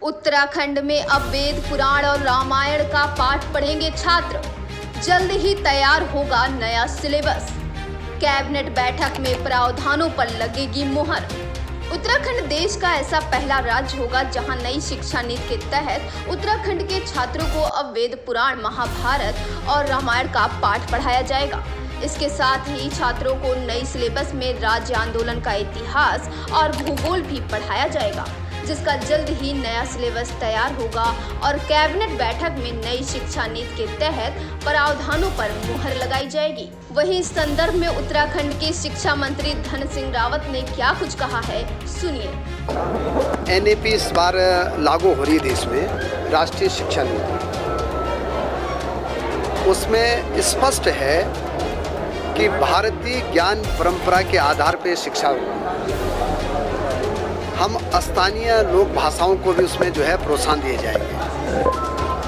उत्तराखंड में अब वेद पुराण और रामायण का पाठ पढ़ेंगे छात्र। जल्द ही तैयार होगा नया सिलेबस। कैबिनेट बैठक में प्रावधानों पर लगेगी मुहर। उत्तराखंड देश का ऐसा पहला राज्य होगा जहां नई शिक्षा नीति के तहत उत्तराखंड के छात्रों को अब वेद पुराण, महाभारत और रामायण का पाठ पढ़ाया जाएगा। इसके साथ ही छात्रों को नई सिलेबस में राज्य आंदोलन का इतिहास और भूगोल भी पढ़ाया जाएगा, जिसका जल्द ही नया सिलेबस तैयार होगा और कैबिनेट बैठक में नई शिक्षा नीति के तहत प्रावधानों पर मुहर लगाई जाएगी। वहीं इस संदर्भ में उत्तराखंड के शिक्षा मंत्री धन सिंह रावत ने क्या कुछ कहा है, सुनिए। एनईपी इस बार लागू हो रही है देश में, राष्ट्रीय शिक्षा नीति। उसमें स्पष्ट है कि भारतीय ज्ञान परंपरा के आधार पर शिक्षा हम स्थानीय लोक भाषाओं को भी उसमें जो है प्रोत्साहन दिए जाएंगे।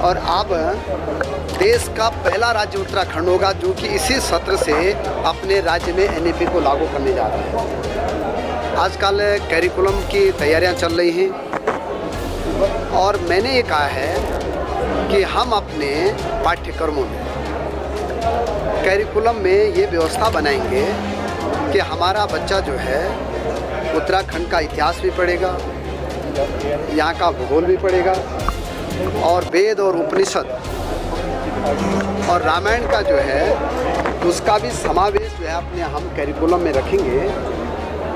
और अब देश का पहला राज्य उत्तराखंड होगा जो कि इसी सत्र से अपने राज्य में एनईपी को लागू करने जा रहा है। आजकल कैरिकुलम की तैयारियां चल रही हैं और मैंने ये कहा है कि हम अपने पाठ्यक्रमों में, कैरिकुलम में ये व्यवस्था बनाएंगे कि हमारा बच्चा जो है उत्तराखंड का इतिहास भी पढ़ेगा, यहाँ का भूगोल भी पढ़ेगा और वेद और उपनिषद और रामायण का जो है उसका भी समावेश जो है अपने हम कैरिकुलम में रखेंगे।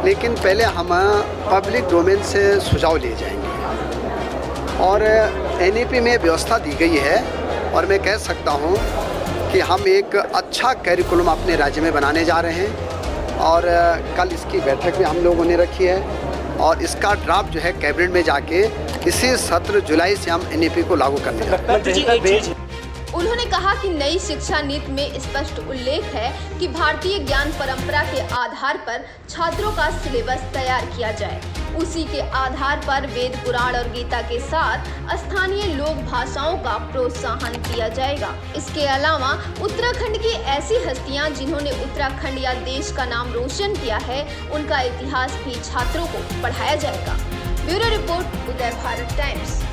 लेकिन पहले हम पब्लिक डोमेन से सुझाव लिए जाएंगे और एनईपी में व्यवस्था दी गई है और मैं कह सकता हूँ कि हम एक अच्छा कैरिकुलम अपने राज्य में बनाने जा रहे हैं और कल इसकी बैठक भी हम लोगों ने रखी है और इसका ड्राफ्ट जो है कैबिनेट में जाके इसी सत्र जुलाई से हम एनईपी को लागू करने जा रहे हैं। उन्होंने कहा कि नई शिक्षा नीति में स्पष्ट उल्लेख है कि भारतीय ज्ञान परंपरा के आधार पर छात्रों का सिलेबस तैयार किया जाए। उसी के आधार पर वेद पुराण और गीता के साथ स्थानीय लोक भाषाओं का प्रोत्साहन दिया जाएगा। इसके अलावा उत्तराखंड की ऐसी हस्तियां जिन्होंने उत्तराखंड या देश का नाम रोशन किया है, उनका इतिहास भी छात्रों को पढ़ाया जाएगा। ब्यूरो रिपोर्ट, उदय भारत टाइम्स।